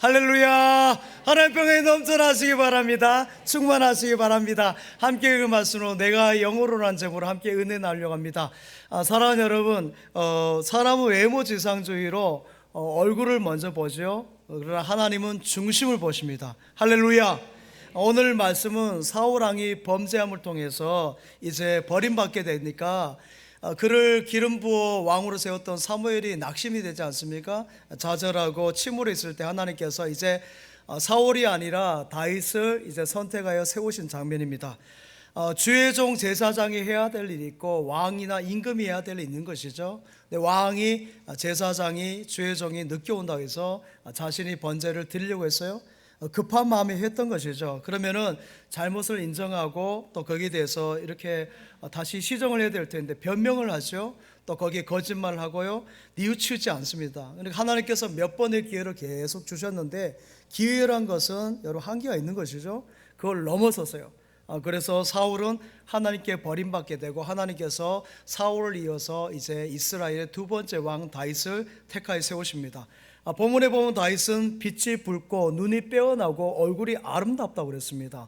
할렐루야. 하나님 평강이 넘쳐나시기 바랍니다. 충만하시기 바랍니다. 함께 그 말씀으로 내가 영으로란 제목으로 함께 은혜 나누려고 합니다. 사랑하는 여러분, 사람은 외모지상주의로 얼굴을 먼저 보죠. 그러나 하나님은 중심을 보십니다. 할렐루야. 오늘 말씀은 사울왕이 범죄함을 통해서 이제 버림받게 되니까 그를 기름 부어 왕으로 세웠던 사무엘이 낙심이 되지 않습니까? 좌절하고 침울했을 때 하나님께서 이제 사울이 아니라 다윗을 이제 선택하여 세우신 장면입니다. 주의 종 제사장이 해야 될 일이 있고 왕이나 임금이 해야 될 일이 있는 것이죠. 근데 왕이 제사장이 주의 종이 늦게 온다고 해서 자신이 번제를 드리려고 했어요. 급한 마음에 했던 것이죠. 그러면은 잘못을 인정하고 또 거기에 대해서 이렇게 다시 시정을 해야 될 텐데 변명을 하죠. 또 거기에 거짓말을 하고요, 뉘우치지 않습니다. 그러니까 하나님께서 몇 번의 기회를 계속 주셨는데 기회란 것은 여러분 한계가 있는 것이죠. 그걸 넘어섰어요. 그래서 사울은 하나님께 버림받게 되고 하나님께서 사울을 이어서 이제 이스라엘의 두 번째 왕 다윗을 택하여 세우십니다. 본문에 보면 다윗은 빛이 붉고 눈이 빼어나고 얼굴이 아름답다고 그랬습니다.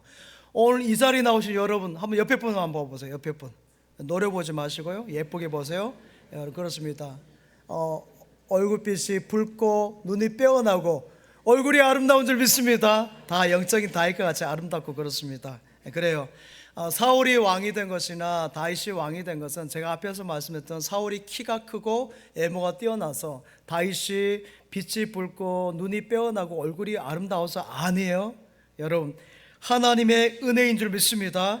오늘 이 자리에 나오신 여러분 한번 옆에 분 한번 보세요. 옆에 분 노려보지 마시고요, 예쁘게 보세요. 그렇습니다. 얼굴빛이 붉고 눈이 빼어나고 얼굴이 아름다운 줄 믿습니다. 다 영적인 다윗과 같이 아름답고 그렇습니다. 그래요. 사울이 왕이 된 것이나 다윗이 왕이 된 것은 제가 앞에서 말씀했던 사울이 키가 크고 외모가 뛰어나서 다윗이 빛이 붉고 눈이 빼어나고 얼굴이 아름다워서 아니에요. 여러분, 하나님의 은혜인 줄 믿습니다.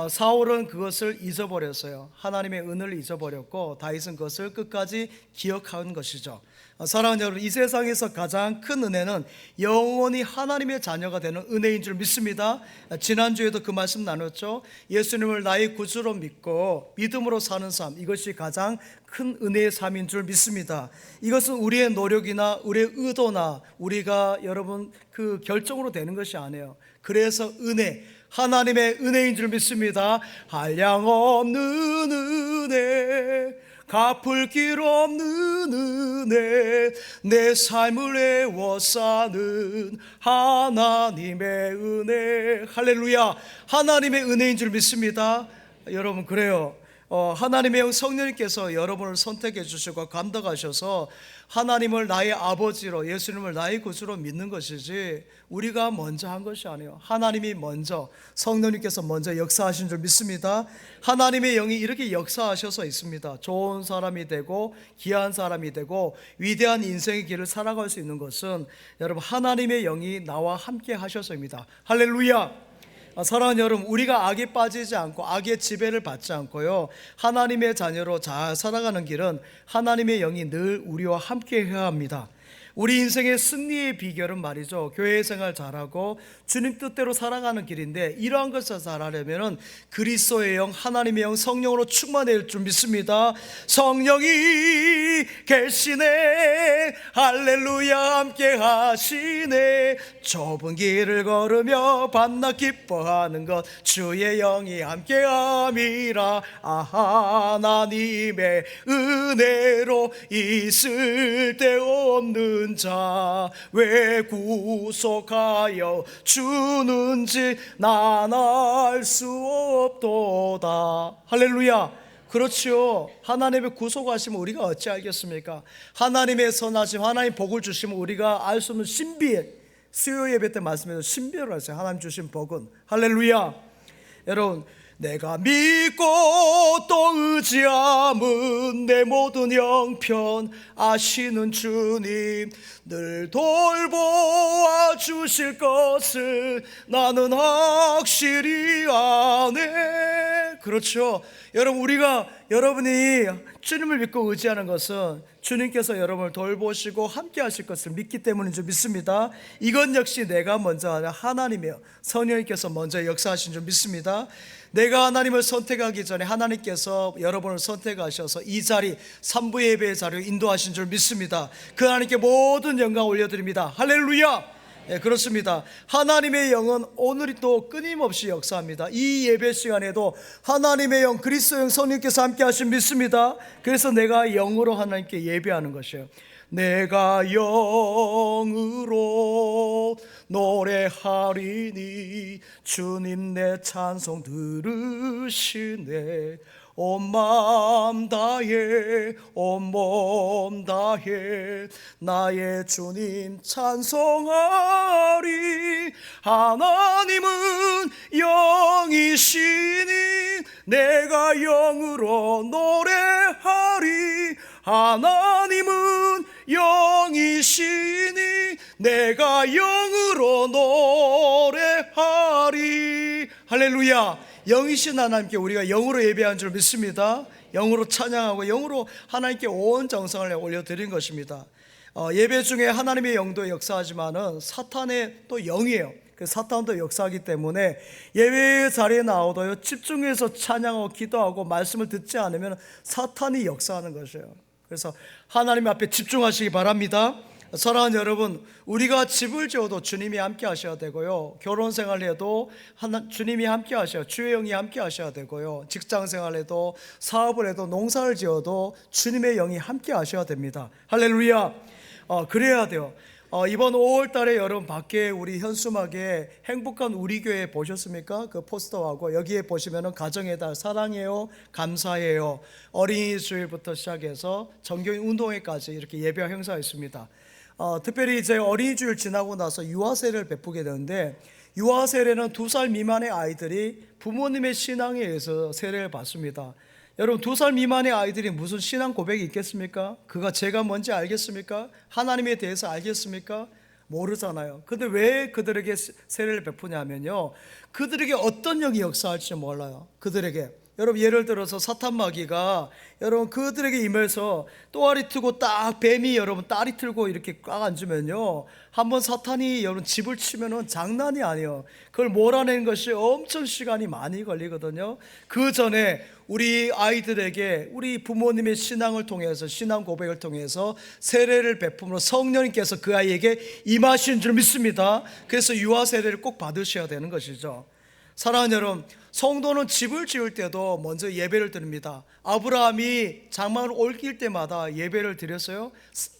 사울은 그것을 잊어버렸어요. 하나님의 은혜를 잊어버렸고 다윗은 그것을 끝까지 기억한 것이죠. 사랑하는 여러분, 이 세상에서 가장 큰 은혜는 영원히 하나님의 자녀가 되는 은혜인 줄 믿습니다. 지난주에도 그 말씀 나눴죠. 예수님을 나의 구주로 믿고 믿음으로 사는 삶, 이것이 가장 큰 은혜의 삶인 줄 믿습니다. 이것은 우리의 노력이나 우리의 의도나 우리가 여러분 그 결정으로 되는 것이 아니에요. 그래서 은혜, 하나님의 은혜인 줄 믿습니다. 한량없는 은혜, 갚을 길 없는 은혜, 내 삶을 애워싸는 하나님의 은혜. 할렐루야. 하나님의 은혜인 줄 믿습니다. 여러분, 그래요. 하나님의 성령님께서 여러분을 선택해 주시고 감독하셔서 하나님을 나의 아버지로, 예수님을 나의 구주로 믿는 것이지 우리가 먼저 한 것이 아니에요. 하나님이 먼저, 성령님께서 먼저 역사하신 줄 믿습니다. 하나님의 영이 이렇게 역사하셔서 있습니다. 좋은 사람이 되고 귀한 사람이 되고 위대한 인생의 길을 살아갈 수 있는 것은 여러분 하나님의 영이 나와 함께 하셔서입니다. 할렐루야. 사랑하는 여러분, 우리가 악에 빠지지 않고 악의 지배를 받지 않고요, 하나님의 자녀로 잘 살아가는 길은 하나님의 영이 늘 우리와 함께 해야 합니다. 우리 인생의 승리의 비결은 말이죠, 교회 생활 잘하고 주님 뜻대로 살아가는 길인데 이러한 것을 잘하려면 그리스도의 영, 하나님의 영, 성령으로 충만해질 줄 믿습니다. 성령이 계시네, 할렐루야, 함께 하시네. 좁은 길을 걸으며 밤낮 기뻐하는 것 주의 영이 함께함이라. 하나님의 은혜로 있을 데 없는 자 왜 구속하여 주는지 난 알 수 없도다. 할렐루야. 그렇지요. 하나님의 구속하시면 우리가 어찌 알겠습니까? 하나님의 선하심, 하나님 복을 주시면 우리가 알 수 없는 신비에, 수요 예배 때 말씀해서 신비를 하세요. 하나님 주신 복은. 할렐루야. 여러분, 내가 믿고 또 의지함은 내 모든 형편 아시는 주님, 늘 돌보아 주실 것을 나는 확실히 아네. 그렇죠. 여러분, 여러분이 주님을 믿고 의지하는 것은 주님께서 여러분을 돌보시고 함께 하실 것을 믿기 때문인 줄 믿습니다. 이건 역시 내가 먼저 아니라 하나님이요, 성령님께서 먼저 역사하신 줄 믿습니다. 내가 하나님을 선택하기 전에 하나님께서 여러분을 선택하셔서 이 자리, 3부 예배의 자리로 인도하신 줄 믿습니다. 그 하나님께 모든 영광 올려드립니다. 할렐루야. 네, 그렇습니다. 하나님의 영은 오늘이 또 끊임없이 역사합니다. 이 예배 시간에도 하나님의 영, 그리스도 영, 성령께서 함께 하신 믿습니다. 그래서 내가 영으로 하나님께 예배하는 것이에요. 내가 영으로 노래하리니 주님 내 찬송 들으시네. 온 마음 다해 온 몸 다해 나의 주님 찬송하리. 하나님은 영이시니 내가 영으로 노래하리. 하나님은 영이시니 내가 영으로 노래하리. 할렐루야. 영이신 하나님께 우리가 영으로 예배한 줄 믿습니다. 영으로 찬양하고 영으로 하나님께 온 정성을 올려드린 것입니다. 예배 중에 하나님의 영도 역사하지만은 사탄의 또 영이에요. 그 사탄도 역사하기 때문에 예배 자리에 나오도요 집중해서 찬양하고 기도하고 말씀을 듣지 않으면 사탄이 역사하는 것이에요. 그래서 하나님 앞에 집중하시기 바랍니다. 사랑하는 여러분, 우리가 집을 지어도 주님이 함께 하셔야 되고요, 결혼 생활해도 주님이 함께 하셔야, 주의 영이 함께 하셔야 되고요, 직장 생활해도 사업을 해도 농사를 지어도 주님의 영이 함께 하셔야 됩니다. 할렐루야. 그래야 돼요. 이번 5월 달에 여러분 밖에 우리 현수막에 행복한 우리 교회 보셨습니까? 그 포스터하고 여기에 보시면은 가정의 달 사랑해요, 감사해요, 어린이 주일부터 시작해서 정교인 운동회까지 이렇게 예배 행사가 있습니다. 특별히 이제 어린이 주일 지나고 나서 유아 세례를 베푸게 되는데, 유아 세례는 2살 미만의 아이들이 부모님의 신앙에 의해서 세례를 받습니다. 여러분, 2살 미만의 아이들이 무슨 신앙 고백이 있겠습니까? 그가 죄가 뭔지 알겠습니까? 하나님에 대해서 알겠습니까? 모르잖아요. 근데 왜 그들에게 세례를 베푸냐면요, 그들에게 어떤 영이 역사할지 몰라요. 그들에게, 여러분 예를 들어서 사탄 마귀가 여러분 그들에게 임해서 또아리 트고 딱 뱀이 여러분 따리 틀고 이렇게 꽉 앉으면요, 한번 사탄이 여러분 집을 치면은 장난이 아니에요. 그걸 몰아내는 것이 엄청 시간이 많이 걸리거든요. 그 전에 우리 아이들에게 우리 부모님의 신앙을 통해서, 신앙 고백을 통해서 세례를 베품으로 성령님께서 그 아이에게 임하신 줄 믿습니다. 그래서 유아 세례를 꼭 받으셔야 되는 것이죠. 사랑하는 여러분, 성도는 집을 지을 때도 먼저 예배를 드립니다. 아브라함이 장막을 옮길 때마다 예배를 드렸어요.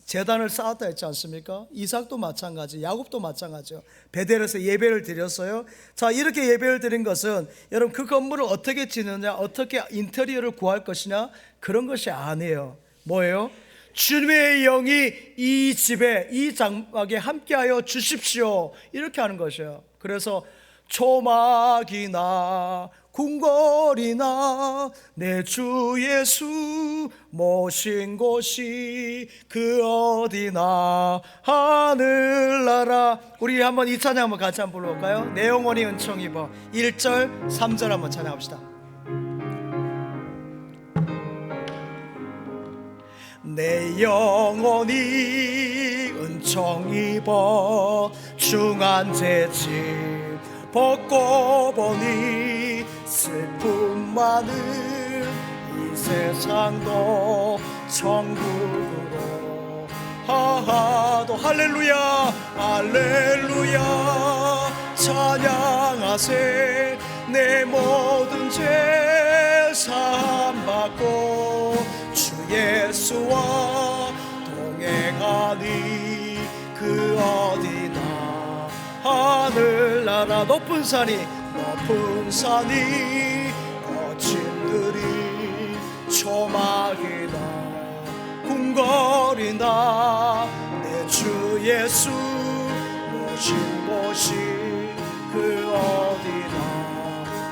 제단을 쌓았다 했지 않습니까? 이삭도 마찬가지, 야곱도 마찬가지요. 베델에서 예배를 드렸어요. 자, 이렇게 예배를 드린 것은 여러분 그 건물을 어떻게 짓느냐, 어떻게 인테리어를 구할 것이냐, 그런 것이 아니에요. 뭐예요? 주님의 영이 이 집에, 이 장막에 함께하여 주십시오, 이렇게 하는 것이에요. 그래서 초막이나 궁궐이나 내 주 예수 모신 곳이 그 어디나 하늘나라. 우리 한번 이 찬양 한번 같이 한번 불러볼까요? 내 영혼이 은총 입어. 1절 3절 한번 찬양합시다. 내 영혼이 은총 입어 중한 죄짐 벗고 보니 슬픔 많은 이 세상도 천국으로 하하도. 할렐루야 할렐루야 찬양하세. 내 모든 죄 사함 받고 주 예수와 동행하니 그 어디나 하늘나라. 높은 산이 거친들이 초막이나 궁궐이나 내 주 예수 모신 곳이 그 어디나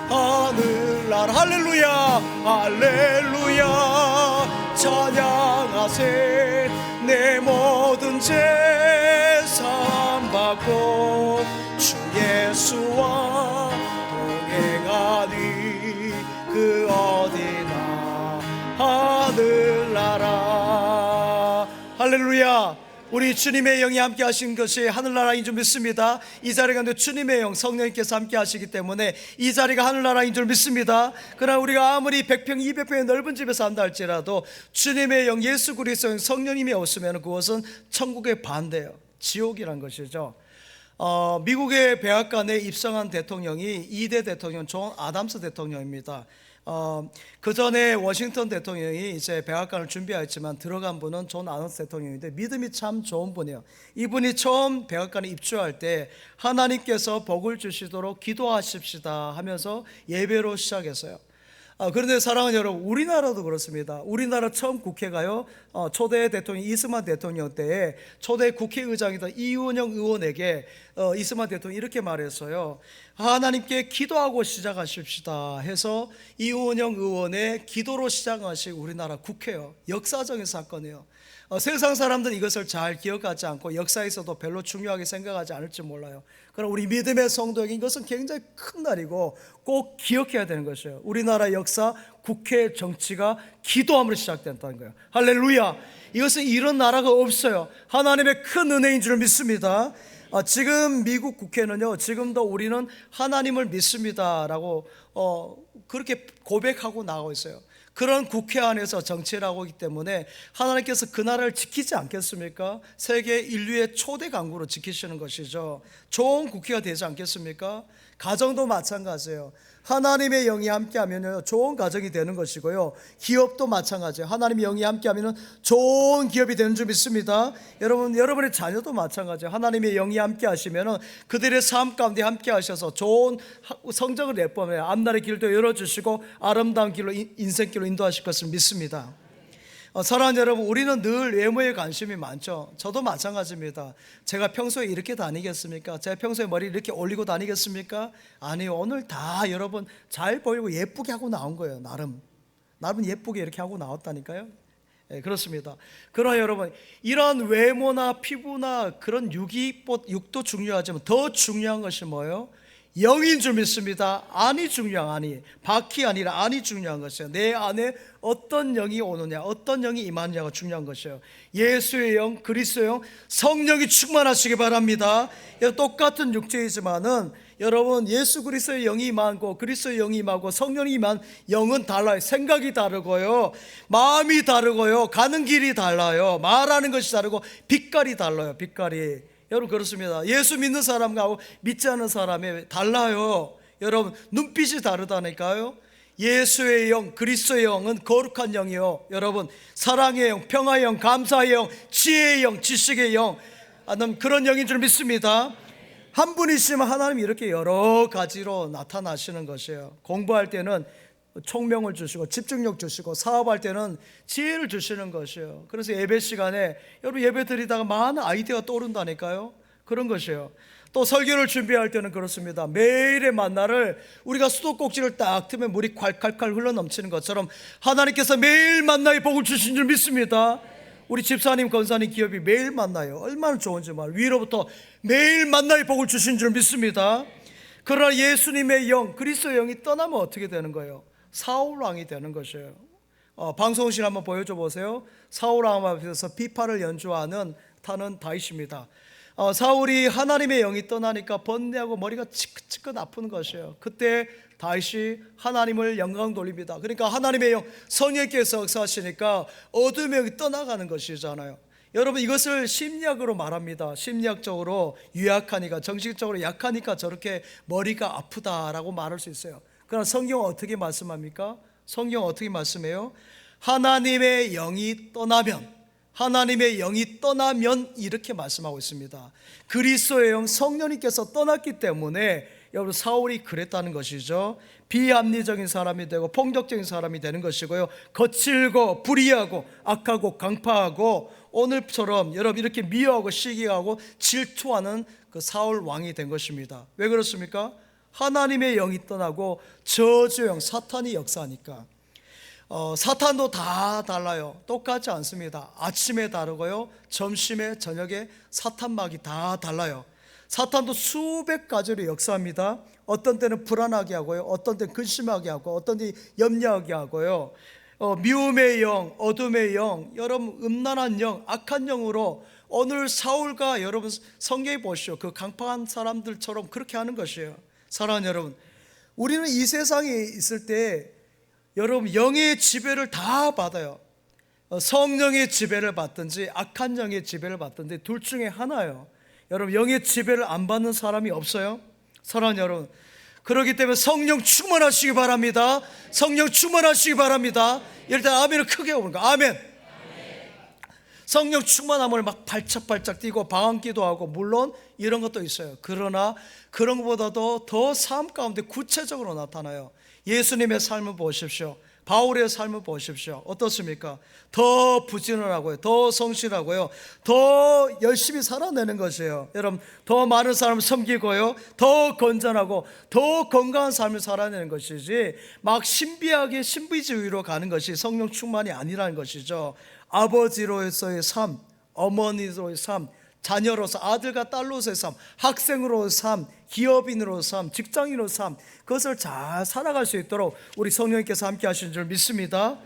하늘나라. 할렐루야 할렐루야 찬양하세. 내 모든 죄 사함 받고 주 예수와 동행하니 그 어디나 하늘나라. 할렐루야. 우리 주님의 영이 함께 하신 것이 하늘나라인 줄 믿습니다. 이 자리 가운데 주님의 영 성령님께서 함께 하시기 때문에 이 자리가 하늘나라인 줄 믿습니다. 그러나 우리가 아무리 100평 200평의 넓은 집에서 산다 할지라도 주님의 영 예수 그리스도 성령님이 없으면 그것은 천국의 반대예요. 지옥이란 것이죠. 미국의 백악관에 입성한 대통령이 2대 대통령 존 아담스 대통령입니다. 그 전에 워싱턴 대통령이 이제 백악관을 준비했지만 들어간 분은 존 아더스 대통령인데 믿음이 참 좋은 분이에요. 이분이 처음 백악관에 입주할 때 하나님께서 복을 주시도록 기도하십시다 하면서 예배로 시작했어요. 그런데 사랑하는 여러분, 우리나라도 그렇습니다. 우리나라 처음 국회가요, 초대 대통령 이승만 대통령 때에 초대 국회의장이던 이은영 의원에게 이승만 대통령이 이렇게 말했어요. 하나님께 기도하고 시작하십시다 해서 이은영 의원의 기도로 시작하신 우리나라 국회요. 역사적인 사건이에요. 세상 사람들은 이것을 잘 기억하지 않고 역사에서도 별로 중요하게 생각하지 않을지 몰라요. 그러나 우리 믿음의 성도에게 이것은 굉장히 큰 날이고 꼭 기억해야 되는 것이에요. 우리나라 역사, 국회 정치가 기도함으로 시작된다는 거예요. 할렐루야. 이것은 이런 나라가 없어요. 하나님의 큰 은혜인 줄 믿습니다. 지금 미국 국회는요, 지금도 우리는 하나님을 믿습니다라고 그렇게 고백하고 나오고 있어요. 그런 국회 안에서 정치를 하고 있기 때문에 하나님께서 그 나라를 지키지 않겠습니까? 세계 인류의 초대 강국으로 지키시는 것이죠. 좋은 국회가 되지 않겠습니까? 가정도 마찬가지예요. 하나님의 영이 함께하면 좋은 가정이 되는 것이고요. 기업도 마찬가지예요. 하나님의 영이 함께하면 좋은 기업이 되는 줄 믿습니다. 여러분의 자녀도 마찬가지예요. 하나님의 영이 함께하시면 그들의 삶 가운데 함께하셔서 좋은 성적을 내보내요. 앞날의 길도 열어주시고 아름다운 길로, 인생길로 인도하실 것을 믿습니다. 사랑하는 여러분, 우리는 늘 외모에 관심이 많죠. 저도 마찬가지입니다. 제가 평소에 이렇게 다니겠습니까? 제가 평소에 머리 이렇게 올리고 다니겠습니까? 아니요. 오늘 다 여러분 잘 보이고 예쁘게 하고 나온 거예요. 나름 예쁘게 이렇게 하고 나왔다니까요. 그렇습니다. 그러나 여러분, 이런 외모나 피부나 그런 육도 중요하지만 더 중요한 것이 뭐예요? 영인 줄 믿습니다. 안이 중요한, 안이 밖이 아니라 안이 중요한 것이에요. 내 안에 어떤 영이 오느냐, 어떤 영이 임하느냐가 중요한 것이에요. 예수의 영, 그리스도의 영, 성령이 충만하시기 바랍니다. 똑같은 육체이지만은 여러분, 예수 그리스도의 영이 임하고 그리스도의 영이 임하고 성령이 임한 영은 달라요. 생각이 다르고요, 마음이 다르고요, 가는 길이 달라요, 말하는 것이 다르고 빛깔이 달라요. 빛깔이 여러분 그렇습니다. 예수 믿는 사람하고 믿지 않는 사람이 달라요. 여러분 눈빛이 다르다니까요. 예수의 영, 그리스도의 영은 거룩한 영이요, 여러분 사랑의 영, 평화의 영, 감사의 영, 지혜의 영, 지식의 영, 그런 영인 줄 믿습니다. 한 분이시면 하나님이 이렇게 여러 가지로 나타나시는 것이에요. 공부할 때는 총명을 주시고 집중력 주시고 사업할 때는 지혜를 주시는 것이에요. 그래서 예배 시간에 여러분 예배 드리다가 많은 아이디어가 떠오른다니까요. 그런 것이에요. 또 설교를 준비할 때는 그렇습니다. 매일의 만나를 우리가 수도꼭지를 딱 트면 물이 콸콸콸 흘러넘치는 것처럼 하나님께서 매일 만나의 복을 주신 줄 믿습니다. 우리 집사님, 권사님 기업이 매일 만나요. 얼마나 좋은지 말, 위로부터 매일 만나의 복을 주신 줄 믿습니다. 그러나 예수님의 영, 그리스도의 영이 떠나면 어떻게 되는 거예요? 사울왕이 되는 것이에요. 방송실 한번 보여줘 보세요. 사울왕 앞에서 비파를 연주하는 타는 다윗입니다. 사울이 하나님의 영이 떠나니까 번뇌하고 머리가 치긋치긋 아픈 것이에요. 그때 다윗이 하나님을 영광 돌립니다. 그러니까 하나님의 영, 성령께서 역사하시니까 어둠의 영이 떠나가는 것이잖아요. 여러분 이것을 심리학으로 말합니다. 심리학적으로 유약하니까, 정신적으로 약하니까 저렇게 머리가 아프다라고 말할 수 있어요. 그러나 성경은 어떻게 말씀합니까? 성경은 어떻게 말씀해요? 하나님의 영이 떠나면, 하나님의 영이 떠나면 이렇게 말씀하고 있습니다. 그리스도의 영, 성령님께서 떠났기 때문에 여러분 사울이 그랬다는 것이죠. 비합리적인 사람이 되고 폭력적인 사람이 되는 것이고요, 거칠고 불의하고 악하고 강파하고 오늘처럼 여러분 이렇게 미워하고 시기하고 질투하는 그 사울 왕이 된 것입니다. 왜 그렇습니까? 하나님의 영이 떠나고 저주영, 사탄이 역사하니까. 사탄도 다 달라요. 똑같지 않습니다. 아침에 다르고요, 점심에, 저녁에 사탄막이 다 달라요. 사탄도 수백 가지로 역사합니다. 어떤 때는 불안하게 하고요, 어떤 때는 근심하게 하고, 어떤 때는 염려하게 하고요. 미움의 영, 어둠의 영, 여러분 음란한 영, 악한 영으로 오늘 사울과 여러분 성경에 보시오, 그 강팍한 사람들처럼 그렇게 하는 것이에요. 사랑하는 여러분, 우리는 이 세상에 있을 때 여러분 영의 지배를 다 받아요. 성령의 지배를 받든지 악한 영의 지배를 받든지 둘 중에 하나예요. 여러분 영의 지배를 안 받는 사람이 없어요. 사랑하는 여러분, 그렇기 때문에 성령 충만하시기 바랍니다. 성령 충만하시기 바랍니다. 이럴 때 아멘을 크게 오는 거. 아멘. 성령 충만함을 막 발짝발짝 뛰고 방언기도 하고, 물론 이런 것도 있어요. 그러나 그런 것보다도 더 삶 가운데 구체적으로 나타나요. 예수님의 삶을 보십시오. 바울의 삶을 보십시오. 어떻습니까? 더 부지런하고요, 더 성실하고요, 더 열심히 살아내는 것이에요. 여러분, 더 많은 사람을 섬기고요, 더 건전하고 더 건강한 삶을 살아내는 것이지, 막 신비하게 신비주의로 가는 것이 성령 충만이 아니라는 것이죠. 아버지로서의 삶, 어머니로서의 삶, 자녀로서 아들과 딸로서의 삶, 학생으로서의 삶, 기업인으로서의 삶, 직장인으로서의 삶, 그것을 잘 살아갈 수 있도록 우리 성령님께서 함께 하시는 줄 믿습니다.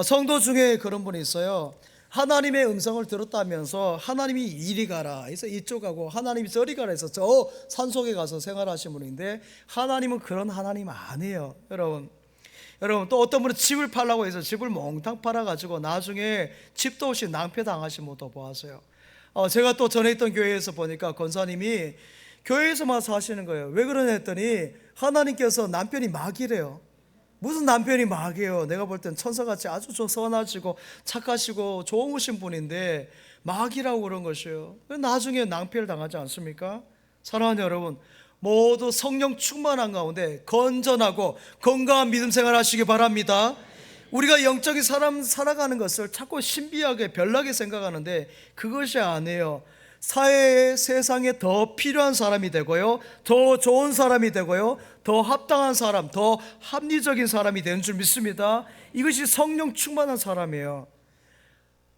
성도 중에 그런 분이 있어요. 하나님의 음성을 들었다면서 하나님이 이리 가라 해서 이쪽 가고, 하나님이 저리 가라 해서 저 산속에 가서 생활하신 분인데, 하나님은 그런 하나님 아니에요. 여러분, 또 어떤 분은 집을 팔라고 해서 집을 몽땅 팔아가지고 나중에 집도 없이 낭패당하신 분도 보았어요. 제가 또 전에 있던 교회에서 보니까 권사님이 교회에서만 사시는 거예요. 왜 그러냐 했더니 하나님께서 남편이 마귀래요. 무슨 남편이 마귀예요? 내가 볼 땐 천사같이 아주 선하시고 착하시고 좋으신 분인데 마귀라고 그런 것이에요. 나중에 낭패를 당하지 않습니까? 사랑하는 여러분, 모두 성령 충만한 가운데 건전하고 건강한 믿음 생활 하시기 바랍니다. 우리가 영적인 사람 살아가는 것을 자꾸 신비하게 별나게 생각하는데 그것이 아니에요. 사회에, 세상에 더 필요한 사람이 되고요, 더 좋은 사람이 되고요, 더 합당한 사람, 더 합리적인 사람이 되는 줄 믿습니다. 이것이 성령 충만한 사람이에요.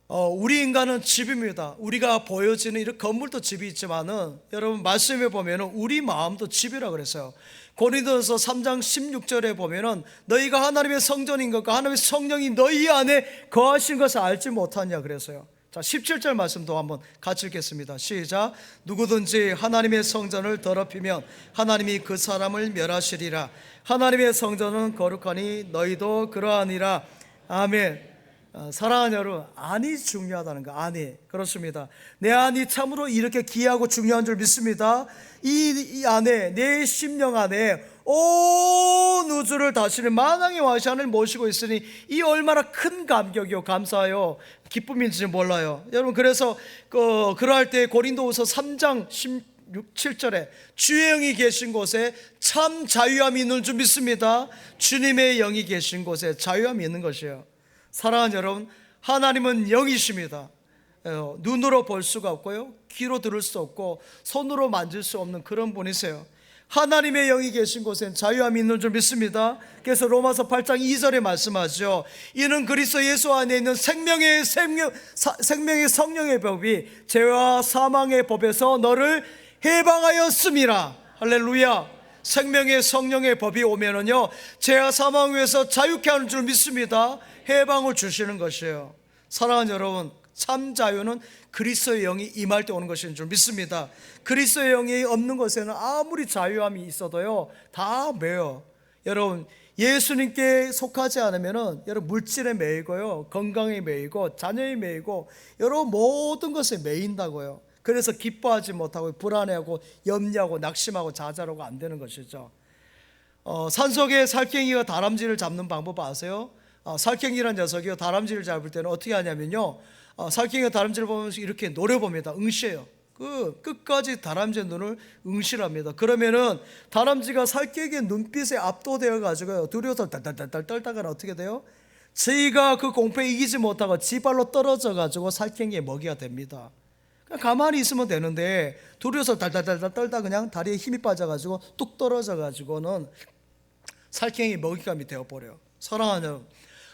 우리 인간은 집입니다. 우리가 보여지는 이런 건물도 집이 있지만은, 여러분 말씀에 보면은 우리 마음도 집이라 그랬어요. 고린도전서 3장 16절에 보면은 너희가 하나님의 성전인 것과 하나님의 성령이 너희 안에 거하신 것을 알지 못하냐 그랬어요. 자, 17절 말씀도 한번 같이 읽겠습니다. 시작. 누구든지 하나님의 성전을 더럽히면 하나님이 그 사람을 멸하시리라. 하나님의 성전은 거룩하니 너희도 그러하니라. 아멘. 사랑하는 여러분, 안이 중요하다는 거. 안이, 그렇습니다. 내 안이 참으로 이렇게 귀하고 중요한 줄 믿습니다. 이 안에, 내 심령 안에 온 우주를 다스리는 만왕의 왕자를 모시고 있으니 이 얼마나 큰 감격이요, 감사요, 기쁨인지 몰라요. 여러분, 그래서 그러할 때 고린도후서 3장 7절에 주의 영이 계신 곳에 참 자유함이 있는 줄 믿습니다. 주님의 영이 계신 곳에 자유함이 있는 것이에요. 사랑하는 여러분, 하나님은 영이십니다. 눈으로 볼 수가 없고요, 귀로 들을 수 없고, 손으로 만질 수 없는 그런 분이세요. 하나님의 영이 계신 곳엔 자유함이 있는 줄 믿습니다. 그래서 로마서 8장 2절에 말씀하죠. 이는 그리스도 예수 안에 있는 생명의 성령의 법이 죄와 사망의 법에서 너를 해방하였음이라. 할렐루야. 생명의 성령의 법이 오면은요, 죄와 사망 위에서 자유케 하는 줄 믿습니다. 해방을 주시는 것이에요. 사랑하는 여러분, 참 자유는 그리스도의 영이 임할 때 오는 것인 줄 믿습니다. 그리스도의 영이 없는 곳에는 아무리 자유함이 있어도요, 다 매요. 여러분, 예수님께 속하지 않으면은 여러분 물질에 매이고요, 건강에 매이고, 자녀에 매이고, 여러분 모든 것에 매인다고요. 그래서 기뻐하지 못하고 불안해하고 염려하고 낙심하고 좌절하고 안 되는 것이죠. 산속에 살쾡이가 다람쥐를 잡는 방법 아세요? 살쾡이라는 녀석이요, 다람쥐를 잡을 때는 어떻게 하냐면요, 살쾡이가 다람쥐를 보면서 이렇게 노려봅니다. 응시해요. 끝까지 다람쥐의 눈을 응시합니다. 그러면은 다람쥐가 살쾡이의 눈빛에 압도되어 가지고요, 두려워서 달달달달 떨다가 어떻게 돼요? 저희가 그 공포에 이기지 못하고 지발로 떨어져 가지고 살쾡이의 먹이가 됩니다. 가만히 있으면 되는데 두려워서 달달달달 떨다 그냥 다리에 힘이 빠져가지고 뚝 떨어져가지고는 살쾡이 먹잇감이 되어버려요. 사랑하는,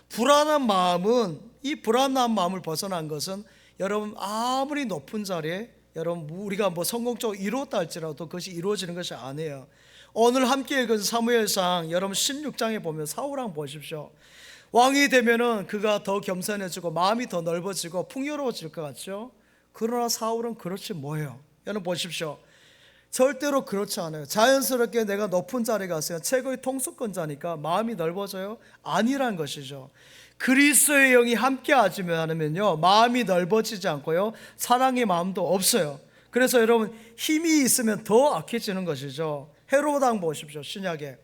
불안한 마음은, 이 불안한 마음을 벗어난 것은 여러분 아무리 높은 자리에 여러분 우리가 뭐 성공적으로 이루었다 할지라도 그것이 이루어지는 것이 아니에요. 오늘 함께 읽은 사무엘상 여러분 16장에 보면 사울왕 보십시오. 왕이 되면은 그가 더 겸손해지고 마음이 더 넓어지고 풍요로워질 것 같죠? 그러나 사울은 그렇지 뭐예요? 여러분 보십시오. 절대로 그렇지 않아요. 자연스럽게 내가 높은 자리에 갔어요, 최고의 통수권자니까 마음이 넓어져요? 아니란 것이죠. 그리스도의 영이 함께 하지 않으면요, 마음이 넓어지지 않고요, 사랑의 마음도 없어요. 그래서 여러분 힘이 있으면 더 악해지는 것이죠. 헤로드 왕 보십시오. 신약에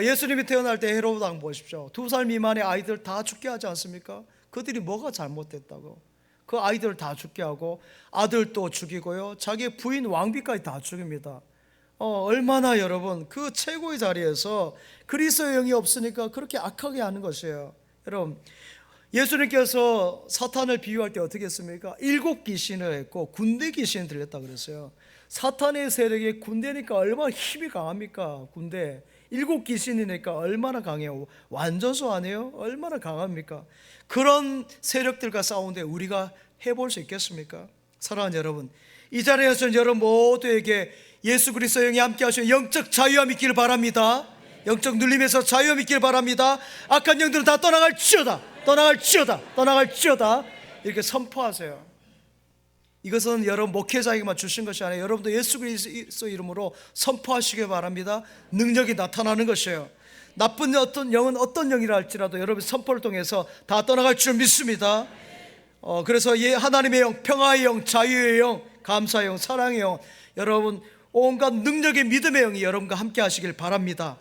예수님이 태어날 때 헤로드 왕 보십시오. 2살 미만의 아이들 다 죽게 하지 않습니까? 그들이 뭐가 잘못됐다고? 그 아이들 다 죽게 하고 아들도 죽이고요, 자기 부인 왕비까지 다 죽입니다. 얼마나 여러분 그 최고의 자리에서 그리스도의 영이 없으니까 그렇게 악하게 하는 것이에요. 여러분, 예수님께서 사탄을 비유할 때 어떻게 했습니까? 7 귀신을 했고 군대 귀신을 들렸다 그랬어요. 사탄의 세력이 군대니까 얼마나 힘이 강합니까? 군대 7 귀신이니까 얼마나 강해요. 완전수 아니에요? 얼마나 강합니까? 그런 세력들과 싸우는데 우리가 해볼 수 있겠습니까? 사랑하는 여러분, 이 자리에서는 여러분 모두에게 예수 그리스도의 영이 함께 하시는 영적 자유함이 있기를 바랍니다. 영적 눌림에서 자유함이 있기를 바랍니다. 악한 영들은 다 떠나갈지어다, 떠나갈지어다, 떠나갈지어다, 이렇게 선포하세요. 이것은 여러분 목회자에게만 주신 것이 아니라 여러분도 예수 그리스도 이름으로 선포하시기 바랍니다. 능력이 나타나는 것이에요. 나쁜 어떤 영은 어떤 영이라 할지라도 여러분 선포를 통해서 다 떠나갈 줄 믿습니다. 그래서 하나님의 영, 평화의 영, 자유의 영, 감사의 영, 사랑의 영, 여러분 온갖 능력의 믿음의 영이 여러분과 함께 하시길 바랍니다.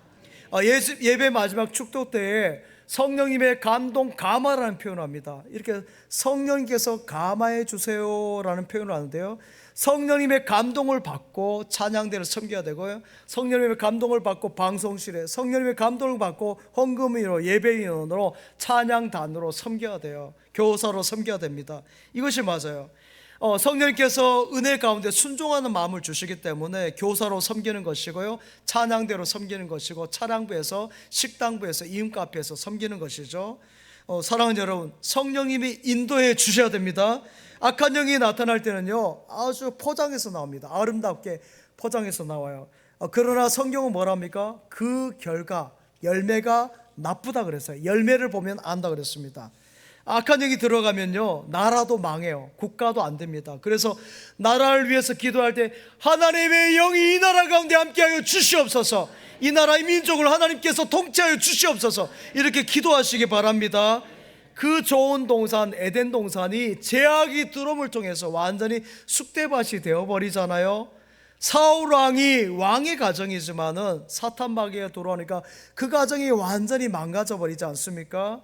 예배 마지막 축도 때에 성령님의 감동 감화라는 표현을 합니다. 이렇게 성령님께서 감화해 주세요라는 표현을 하는데요, 성령님의 감동을 받고 찬양대를 섬겨야 되고요, 성령님의 감동을 받고 방송실에, 성령님의 감동을 받고 헌금으로, 예배인으로, 찬양단으로 섬겨야 돼요. 교사로 섬겨야 됩니다. 이것이 맞아요. 성령님께서 은혜 가운데 순종하는 마음을 주시기 때문에 교사로 섬기는 것이고요, 찬양대로 섬기는 것이고, 차량부에서, 식당부에서, 이음카페에서 섬기는 것이죠. 사랑하는 여러분, 성령님이 인도해 주셔야 됩니다. 악한 영이 나타날 때는요 아주 포장해서 나옵니다. 아름답게 포장해서 나와요. 그러나 성경은 뭐랍니까? 그 결과, 열매가 나쁘다 그랬어요. 열매를 보면 안다 그랬습니다. 악한 영이 들어가면요 나라도 망해요. 국가도 안 됩니다. 그래서 나라를 위해서 기도할 때 하나님의 영이 이 나라 가운데 함께하여 주시옵소서, 이 나라의 민족을 하나님께서 통치하여 주시옵소서, 이렇게 기도하시기 바랍니다. 그 좋은 동산 에덴 동산이 죄악이 들어옴을 통해서 완전히 쑥대밭이 되어버리잖아요. 사울 왕이 왕의 가정이지만은 사탄 마귀가 들어오니까 그 가정이 완전히 망가져 버리지 않습니까?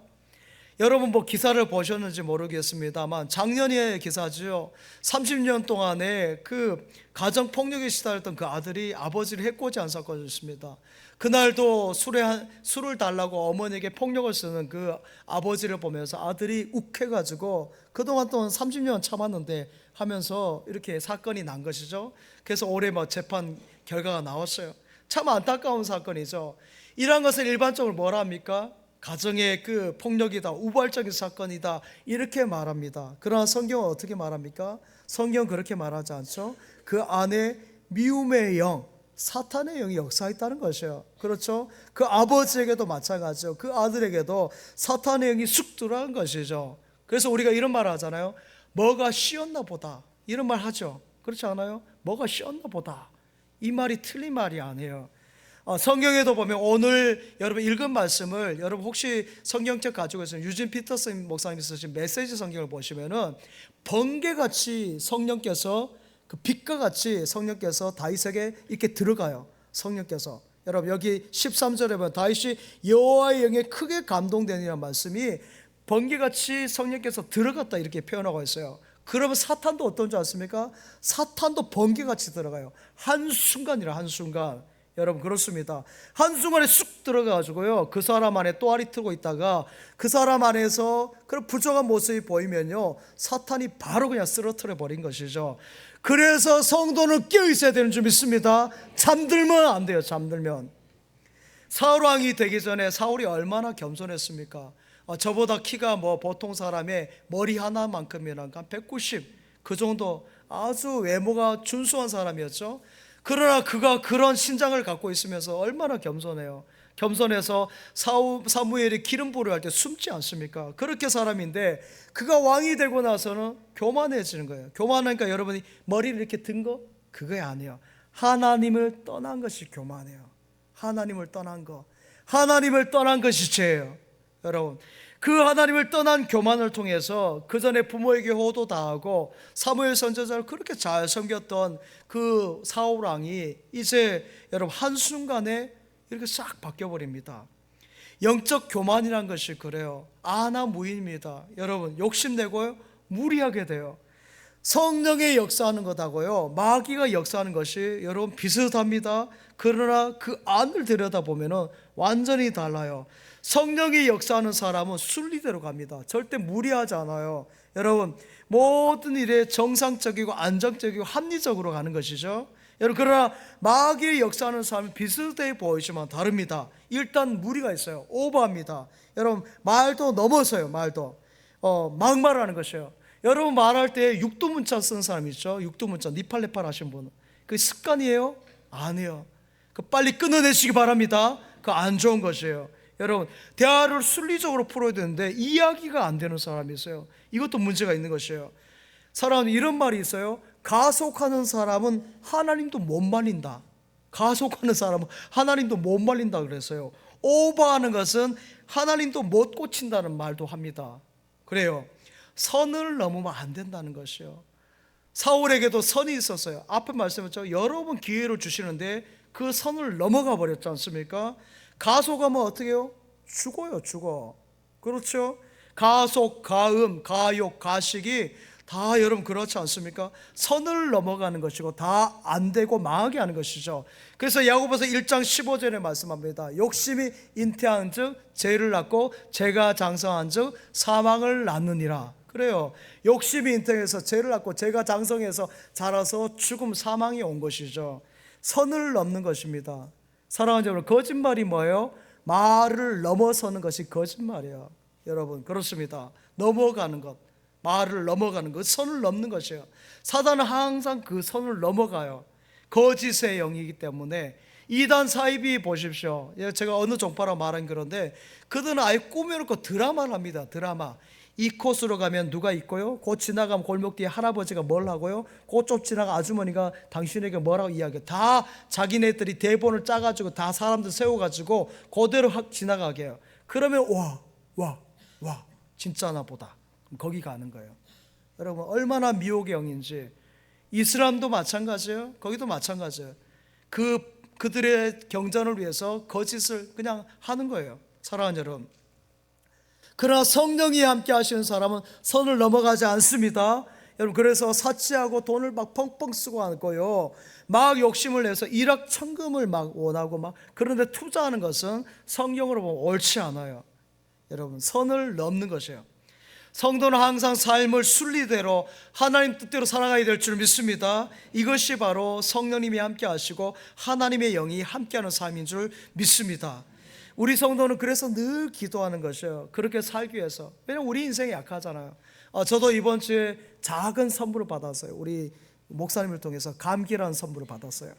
여러분 뭐 기사를 보셨는지 모르겠습니다만 작년의 기사죠. 30년 동안에 그 가정폭력에 시달렸던 그 아들이 아버지를 해코지 한 사건이 있습니다. 그날도 술을 달라고 어머니에게 폭력을 쓰는 그 아버지를 보면서 아들이 욱해가지고 그동안 동안 30년 참았는데 하면서 이렇게 사건이 난 것이죠. 그래서 올해 재판 결과가 나왔어요. 참 안타까운 사건이죠. 이러한 것을 일반적으로 뭐라 합니까? 가정의 그 폭력이다, 우발적인 사건이다, 이렇게 말합니다. 그러나 성경은 어떻게 말합니까? 성경은 그렇게 말하지 않죠. 그 안에 미움의 영, 사탄의 영이 역사했다는 것이에요. 그렇죠? 그 아버지에게도 마찬가지죠. 그 아들에게도 사탄의 영이 쑥 들어간 것이죠. 그래서 우리가 이런 말을 하잖아요. 뭐가 씌었나 보다, 이런 말 하죠. 그렇지 않아요? 뭐가 씌었나 보다, 이 말이 틀린 말이 아니에요. 성경에도 보면 오늘 여러분 읽은 말씀을 여러분 혹시 성경책 가지고 있으면 유진 피터슨 목사님이 쓰신 메시지 성경을 보시면은 번개같이 성령께서 그 빛과 같이 성령께서 다윗에게 이렇게 들어가요. 성령께서 여러분 여기 13절에 보면 다윗이 여호와의 영에 크게 감동되니라는 말씀이 번개같이 성령께서 들어갔다 이렇게 표현하고 있어요. 그러면 사탄도 어떤 줄 아십니까? 사탄도 번개같이 들어가요. 한순간이라 한순간. 여러분 그렇습니다. 한순간에 쑥 들어가가지고요 그 사람 안에 또아리 트고 있다가 그 사람 안에서 그런 부정한 모습이 보이면요 사탄이 바로 그냥 쓰러뜨려 버린 것이죠. 그래서 성도는 깨어 있어야 되는 줄 믿습니다. 잠들면 안 돼요. 잠들면. 사울 왕이 되기 전에 사울이 얼마나 겸손했습니까? 저보다 키가 보통 사람의 머리 하나만큼이나 한 190 그 정도 아주 외모가 준수한 사람이었죠. 그러나 그가 그런 신장을 갖고 있으면서 얼마나 겸손해요. 겸손해서 사무엘이 기름 부으려 할 때 숨지 않습니까? 그렇게 사람인데 그가 왕이 되고 나서는 교만해지는 거예요. 교만하니까 여러분이 머리를 이렇게 든 거? 그게 아니에요. 하나님을 떠난 것이 교만해요. 하나님을 떠난 거. 하나님을 떠난 것이 죄예요. 여러분 그 하나님을 떠난 교만을 통해서 그 전에 부모에게 호도 당하고 사무엘 선지자를 그렇게 잘 섬겼던 그 사울 왕이 이제 여러분 한순간에 이렇게 싹 바뀌어버립니다. 영적 교만이란 것이 그래요. 아나무인입니다. 여러분 욕심내고요 무리하게 돼요. 성령의 역사하는 것하고요 마귀가 역사하는 것이 여러분 비슷합니다. 그러나 그 안을 들여다보면 완전히 달라요. 성령이 역사하는 사람은 순리대로 갑니다. 절대 무리하지 않아요. 여러분 모든 일에 정상적이고 안정적이고 합리적으로 가는 것이죠. 여러분 그러나 마귀의 역사하는 사람은 비슷해 보이지만 다릅니다. 일단 무리가 있어요. 오버합니다. 여러분 말도 넘어서요. 말도 막말하는 것이에요. 여러분 말할 때 육두문자 쓰는 사람 있죠. 육두문자 니팔레팔 하신 분, 그 습관이에요? 아니에요. 그 빨리 끊어내시기 바랍니다. 그 안 좋은 것이에요. 여러분 대화를 순리적으로 풀어야 되는데 이야기가 안 되는 사람이 있어요. 이것도 문제가 있는 것이에요. 사람은 이런 말이 있어요. 가속하는 사람은 하나님도 못 말린다. 가속하는 사람은 하나님도 못 말린다 그랬어요. 오버하는 것은 하나님도 못 고친다는 말도 합니다. 그래요. 선을 넘으면 안 된다는 것이요. 사울에게도 선이 있었어요. 앞에 말씀했죠. 여러 번 기회를 주시는데 그 선을 넘어가 버렸지 않습니까? 가속하면 어떻게 해요? 죽어요. 죽어. 그렇죠? 가속, 가음, 가욕, 가식이 다 여러분 그렇지 않습니까? 선을 넘어가는 것이고 다 안 되고 망하게 하는 것이죠. 그래서 야고보서 1장 15절에 말씀합니다. 욕심이 잉태한 즉 죄를 낳고 죄가 장성한 즉 사망을 낳느니라. 그래요. 욕심이 잉태해서 죄를 낳고 죄가 장성해서 자라서 죽음 사망이 온 것이죠. 선을 넘는 것입니다. 사랑하는 여러분, 거짓말이 뭐예요? 말을 넘어서는 것이 거짓말이에요. 여러분 그렇습니다. 넘어가는 것, 말을 넘어가는 것, 선을 넘는 것이에요. 사단은 항상 그 선을 넘어가요. 거짓의 영이기 때문에. 이단 사이비 보십시오. 제가 어느 종파라 말한 그런데 그들은 아예 꾸며놓고 드라마를 합니다. 드라마. 이 코스로 가면 누가 있고요, 곧 지나가면 골목 뒤에 할아버지가 뭘 하고요, 그쪽 지나가 아주머니가 당신에게 뭐라고 이야기해요. 다 자기네들이 대본을 짜가지고 다 사람들 세워가지고 그대로 확 지나가게 해요. 그러면 와 진짜나 보다. 거기 가는 거예요. 여러분 얼마나 미혹의 영인지. 이슬람도 마찬가지예요. 거기도 마찬가지예요. 그들의 경전을 위해서 거짓을 그냥 하는 거예요. 사랑하는 여러분, 그러나 성령이 함께 하시는 사람은 선을 넘어가지 않습니다. 여러분 그래서 사치하고 돈을 막 펑펑 쓰고 하고요, 막 욕심을 내서 일확천금을 막 원하고 막 그런데 투자하는 것은 성경으로 보면 옳지 않아요. 여러분 선을 넘는 것이에요. 성도는 항상 삶을 순리대로 하나님 뜻대로 살아가야 될 줄 믿습니다. 이것이 바로 성령님이 함께 하시고 하나님의 영이 함께하는 삶인 줄 믿습니다. 우리 성도는 그래서 늘 기도하는 것이에요. 그렇게 살기 위해서. 왜냐하면 우리 인생이 약하잖아요. 저도 이번 주에 작은 선물을 받았어요. 우리 목사님을 통해서 감기라는 선물을 받았어요.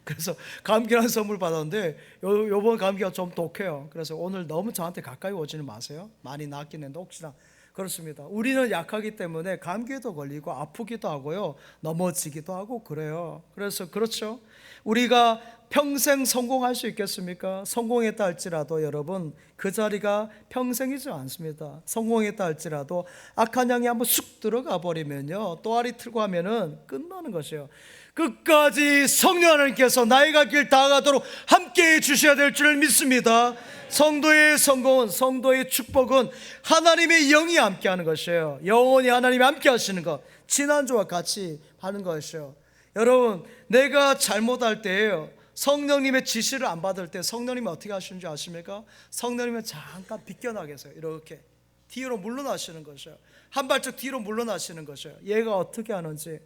그래서 감기라는 선물 받았는데 요번 감기가 좀 독해요. 그래서 오늘 너무 저한테 가까이 오지는 마세요. 많이 낫긴 했는데 혹시나. 그렇습니다. 우리는 약하기 때문에 감기에도 걸리고 아프기도 하고요, 넘어지기도 하고 그래요. 그래서 그렇죠. 우리가 평생 성공할 수 있겠습니까? 성공했다 할지라도 여러분 그 자리가 평생이지 않습니다. 성공했다 할지라도 악한 양이 한번 쑥 들어가 버리면요, 또아리 틀고 하면은 끝나는 것이에요. 끝까지 성령 하나님께서 나의 갈 길 다가가도록 함께해 주셔야 될 줄 믿습니다. 성도의 성공은, 성도의 축복은 하나님의 영이 함께하는 것이에요. 영원히 하나님이 함께 하시는 것, 지난주와 같이 하는 것이에요. 여러분 내가 잘못할 때예요, 성령님의 지시를 안 받을 때 성령님이 어떻게 하시는지 아십니까? 성령님은 잠깐 비껴나게 해서 이렇게 뒤로 물러나시는 것이에요. 한 발짝 뒤로 물러나시는 것이에요. 얘가 어떻게 하는지.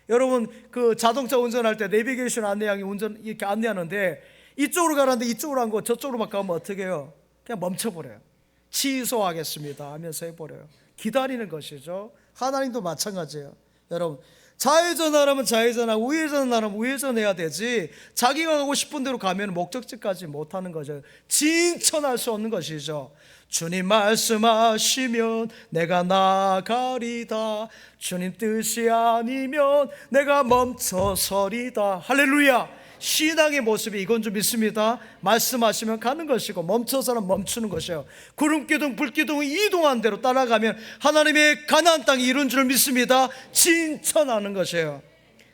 여러분 그 자동차 운전할 때 내비게이션 안내양이 운전 이렇게 안내하는데 이쪽으로 가라는데 이쪽으로 안 가고 저쪽으로 막 가면 어떻게 해요? 그냥 멈춰버려요. 취소하겠습니다 하면서 해버려요. 기다리는 것이죠. 하나님도 마찬가지예요. 여러분 좌회전하라면 좌회전하고 우회전하라면 우회전해야 되지, 자기가 가고 싶은 대로 가면 목적지까지 못하는 거죠. 진천할 수 없는 것이죠. 주님 말씀하시면 내가 나가리다, 주님 뜻이 아니면 내가 멈춰서리다. 할렐루야. 신앙의 모습이 이건 줄 믿습니다. 말씀하시면 가는 것이고 멈춰서는 멈추는 것이에요. 구름기둥 불기둥이 이동한 대로 따라가면 하나님의 가나안 땅이 이룬 줄 믿습니다. 진천하는 것이에요.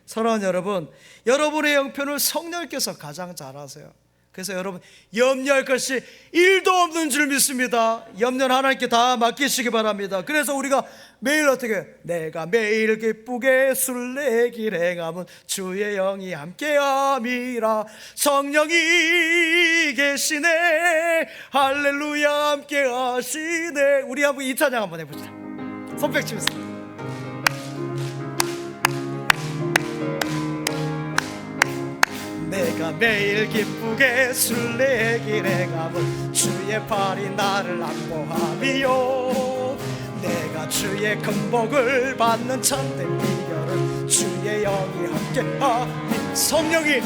사랑하는 여러분, 여러분의 형편을 성령께서 가장 잘 아세요. 그래서 여러분 염려할 것이 1도 없는 줄 믿습니다. 염려는 하나님께 다 맡기시기 바랍니다. 그래서 우리가 매일 어떻게, 내가 매일 기쁘게 술래길 행함은 주의 영이 함께함이라. 성령이 계시네, 할렐루야 함께 하시네. 우리 한번 이 찬양 한번 해보자. 손뼉 치면서. 내가 매일 기쁘게 술래길 행함은 주의 팔이 나를 안보함이요. 내가 주의 큰 복을 받는 참된 비결은 주의 영이 함께하니. 성령이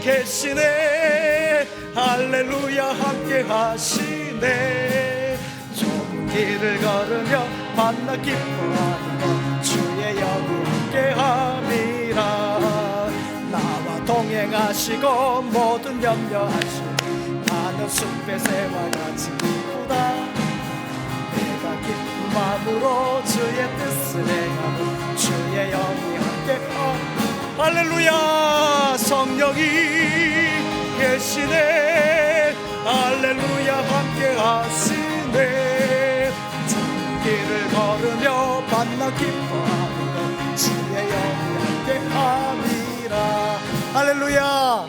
계시네, 할렐루야 함께 하시네. 좁은 길을 걸으며 만나 기뻐하는 것 주의 영이 함께함이라. 나와 동행하시고 모든 염려하시고 나는 숲의 새와 같이 기쁘다. 내가 기쁜 마음으로 주의 뜻을 행하고 주의 영이 함께하니. 할렐루야. 성령이 계시네, 할렐루야 함께 하시네. 좁은 길을 걸으며 만나 기뻐하는 것 주의 영이 함께함이라. 할렐루야.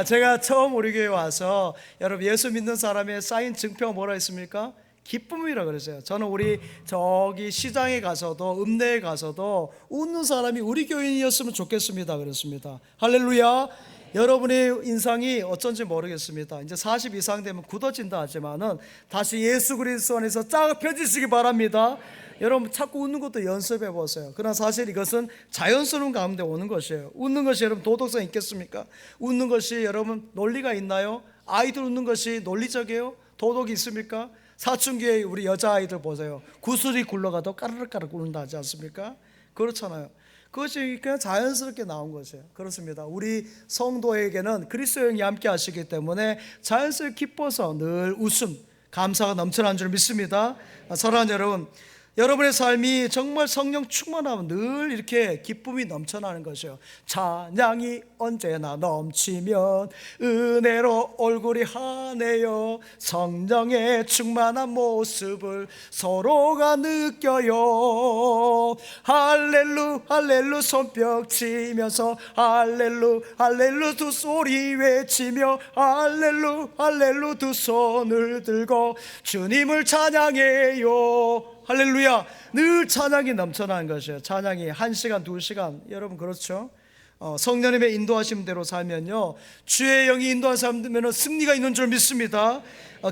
제가 처음 우리 교회 와서 여러분 예수 믿는 사람의 사인 증표가 뭐라 했습니까? 기쁨이라 그랬어요. 저는 우리 저기 시장에 가서도 읍내에 가서도 웃는 사람이 우리 교인이었으면 좋겠습니다 그랬습니다. 할렐루야. 여러분의 인상이 어쩐지 모르겠습니다. 이제 40 이상 되면 굳어진다 하지만은 다시 예수 그리스도 안에서 쫙 펴지시기 바랍니다. 여러분 자꾸 웃는 것도 연습해 보세요. 그러나 사실 이것은 자연스러운 가운데 오는 것이에요. 웃는 것이 여러분 도덕성 있겠습니까? 웃는 것이 여러분 논리가 있나요? 아이들 웃는 것이 논리적이에요? 도덕이 있습니까? 사춘기에 우리 여자아이들 보세요. 구슬이 굴러가도 까르륵까르륵 웃는다 하지 않습니까? 그렇잖아요. 그것이 그냥 자연스럽게 나온 것이에요. 그렇습니다. 우리 성도에게는 그리스도 영이 함께 하시기 때문에 자연스럽게 기뻐서 늘 웃음, 감사가 넘쳐나는 줄 믿습니다. 사랑하는 여러분, 여러분의 삶이 정말 성령 충만하면 늘 이렇게 기쁨이 넘쳐나는 것이요. 찬양이 언제나 넘치면 은혜로 얼굴이 환해요. 성령의 충만한 모습을 서로가 느껴요. 할렐루 할렐루 손뼉 치면서 할렐루 할렐루 두 소리 외치며 할렐루 할렐루 두 손을 들고 주님을 찬양해요. 할렐루야. 늘 찬양이 넘쳐나는 것이에요. 찬양이 1시간 2시간 여러분 그렇죠? 성령님의 인도하심대로 살면요 주의 영이 인도한 사람들은 승리가 있는 줄 믿습니다.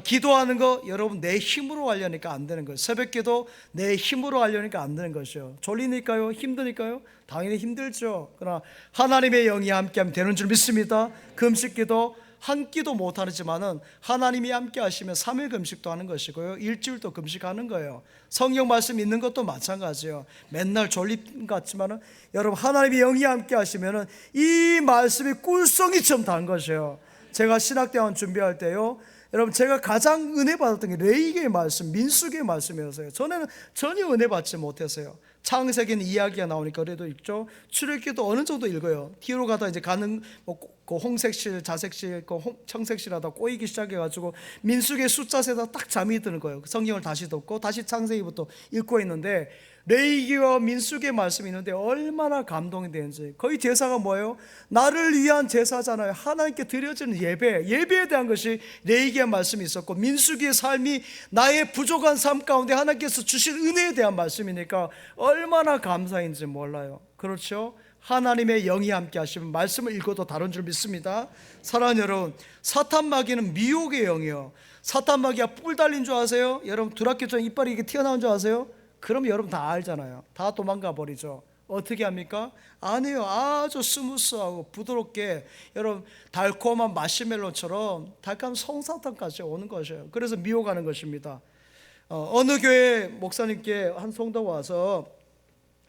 기도하는 거 여러분 내 힘으로 하려니까 안 되는 거예요. 새벽기도 내 힘으로 하려니까 안 되는 것이요. 졸리니까요? 힘드니까요? 당연히 힘들죠. 그러나 하나님의 영이 함께하면 되는 줄 믿습니다. 금식기도 한 끼도 못하지만은 하나님이 함께 하시면 3일 금식도 하는 것이고요, 일주일도 금식하는 거예요. 성경 말씀 있는 것도 마찬가지예요. 맨날 졸림 같지만은 여러분 하나님이 영이 함께 하시면은 이 말씀이 꿀송이처럼 단 것이에요. 제가 신학대원 준비할 때요, 여러분 제가 가장 은혜 받았던 게 레위기의 말씀, 민수기의 말씀이었어요. 전에는 전혀 은혜 받지 못했어요. 창세기는 이야기가 나오니까 그래도 읽죠. 출애굽기도 어느 정도 읽어요. 뒤로 가다 이제 가는 그 홍색실, 자색실, 청색실 하다 꼬이기 시작해가지고 민수기의 숫자 세다 딱 잠이 드는 거예요. 성경을 다시 듣고 다시 창세기부터 읽고 있는데 레위기와 민수기의 말씀이 있는데 얼마나 감동이 되는지. 거의 제사가 뭐예요? 나를 위한 제사잖아요. 하나님께 드려지는 예배에 대한 것이 레위기의 말씀이 있었고, 민수기의 삶이 나의 부족한 삶 가운데 하나님께서 주신 은혜에 대한 말씀이니까 얼마나 감사인지 몰라요. 그렇죠? 하나님의 영이 함께 하시면 말씀을 읽어도 다른 줄 믿습니다. 사랑하는 여러분, 사탄 마귀는 미혹의 영이에요. 사탄 마귀가 뿔 달린 줄 아세요? 여러분 두락기처럼 이빨이 이렇게 튀어나온 줄 아세요? 그럼 여러분 다 알잖아요. 다 도망가 버리죠. 어떻게 합니까? 아니에요. 아주 스무스하고 부드럽게 여러분 달콤한 마시멜로처럼 달콤한 송사탕까지 오는 것이에요. 그래서 미혹하는 것입니다. 어느 교회 목사님께 한 성도가 와서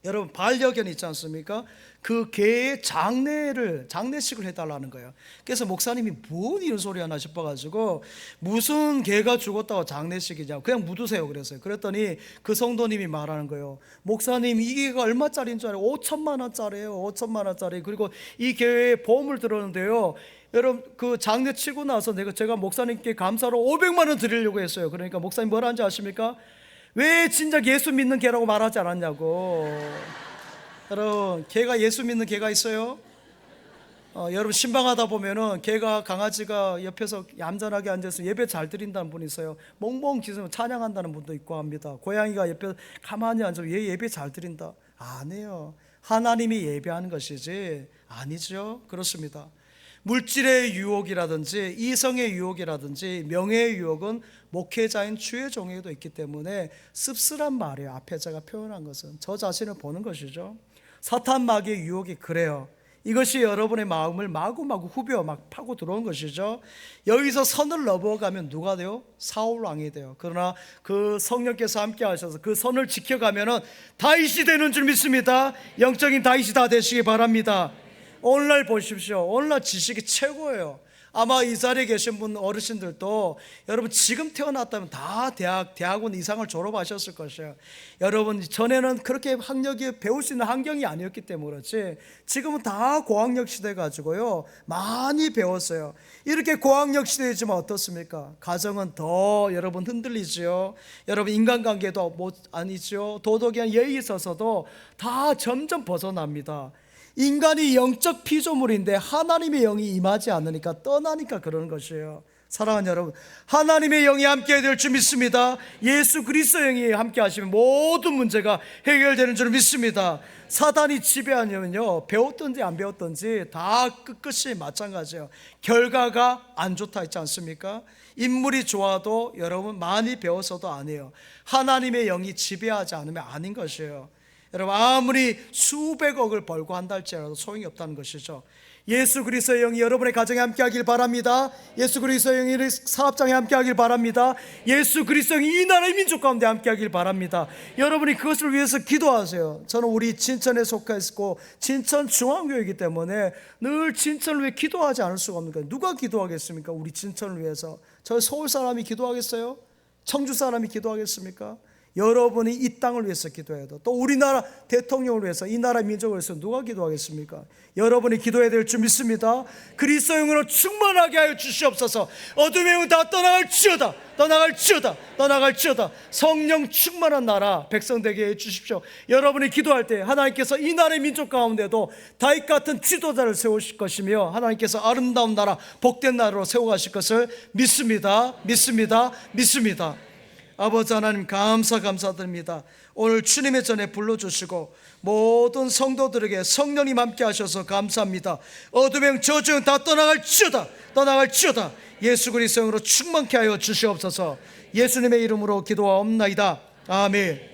여러분 반려견 있지 않습니까? 그 개의 장례식을 해달라는 거예요. 그래서 목사님이 뭔 이런 소리 하나 싶어가지고 무슨 개가 죽었다고 장례식이냐, 그냥 묻으세요 그랬어요. 그랬더니 그 성도님이 말하는 거예요. 목사님, 이 개가 얼마짜리인 줄 알아요? 5천만 원짜리예요. 5천만 원짜리. 그리고 이 개에 보험을 들었는데요, 여러분 그 장례 치고 나서 제가 목사님께 감사로 500만 원 드리려고 했어요. 그러니까 목사님 뭐라는지 아십니까? 왜 진작 예수 믿는 개라고 말하지 않았냐고. 여러분, 개가 예수 믿는 개가 있어요? 여러분 신방하다 보면은 개가, 강아지가 옆에서 얌전하게 앉아서 예배 잘 드린다는 분이 있어요. 멍멍 기서 찬양한다는 분도 있고 합니다. 고양이가 옆에 가만히 앉아서 얘 예배 잘 드린다. 아니에요. 하나님이 예배하는 것이지. 아니죠. 그렇습니다. 물질의 유혹이라든지 이성의 유혹이라든지 명예의 유혹은 목회자인 주의 종에게도 있기 때문에 씁쓸한 말이에요. 앞에 제가 표현한 것은 저 자신을 보는 것이죠. 사탄 마귀의 유혹이 그래요. 이것이 여러분의 마음을 마구마구 후벼 막 파고 들어온 것이죠. 여기서 선을 넘어가면 누가 돼요? 사울 왕이 돼요. 그러나 그 성령께서 함께 하셔서 그 선을 지켜가면은 다윗이 되는 줄 믿습니다. 영적인 다윗이 다 되시기 바랍니다. 오늘날 보십시오. 오늘날 지식이 최고예요. 아마 이 자리에 계신 분 어르신들도 여러분 지금 태어났다면 다 대학원 이상을 졸업하셨을 것이에요. 여러분 전에는 그렇게 학력이 배울 수 있는 환경이 아니었기 때문에 그렇지, 지금은 다 고학력 시대 가지고요 많이 배웠어요. 이렇게 고학력 시대이지만 어떻습니까? 가정은 더 여러분 흔들리지요. 여러분 인간관계도 아니죠. 도덕에 예의 있어서도 다 점점 벗어납니다. 인간이 영적 피조물인데 하나님의 영이 임하지 않으니까 떠나니까 그러는 것이에요. 사랑하는 여러분, 하나님의 영이 함께 될 줄 믿습니다. 예수 그리스도 영이 함께 하시면 모든 문제가 해결되는 줄 믿습니다. 사단이 지배하면요 배웠든지 안 배웠든지 다 끝끝이 마찬가지예요. 결과가 안 좋다 했지 않습니까? 인물이 좋아도 여러분 많이 배워서도 아니에요. 하나님의 영이 지배하지 않으면 아닌 것이에요. 여러분 아무리 수백억을 벌고 한다 할지라도 소용이 없다는 것이죠. 예수 그리스도의 영이 여러분의 가정에 함께하길 바랍니다. 예수 그리스도의 영이 사업장에 함께하길 바랍니다. 예수 그리스도의 영이 이 나라의 민족 가운데 함께하길 바랍니다. 여러분이 그것을 위해서 기도하세요. 저는 우리 진천에 속해 있고 진천 중앙교회이기 때문에 늘 진천을 위해 기도하지 않을 수가 없는 거예요. 누가 기도하겠습니까? 우리 진천을 위해서. 저 서울 사람이 기도하겠어요? 청주 사람이 기도하겠습니까? 여러분이 이 땅을 위해서 기도해야 돼. 또 우리나라 대통령을 위해서, 이 나라 민족을 위해서 누가 기도하겠습니까? 여러분이 기도해야 될 줄 믿습니다. 그리스도 영으로 충만하게 하여 주시옵소서. 어둠의 영은 다 떠나갈지어다. 떠나갈지어다. 떠나갈지어다. 성령 충만한 나라 백성 되게 해 주십시오. 여러분이 기도할 때 하나님께서 이 나라의 민족 가운데도 다윗 같은 지도자를 세우실 것이며 하나님께서 아름다운 나라, 복된 나라로 세워가실 것을 믿습니다. 믿습니다. 믿습니다. 아버지 하나님 감사드립니다. 오늘 주님의 전에 불러주시고 모든 성도들에게 성령님 함께 하셔서 감사합니다. 어둠의 저주는 다 떠나갈지어다. 떠나갈지어다. 예수 그리스도로 충만케 하여 주시옵소서. 예수님의 이름으로 기도하옵나이다. 아멘.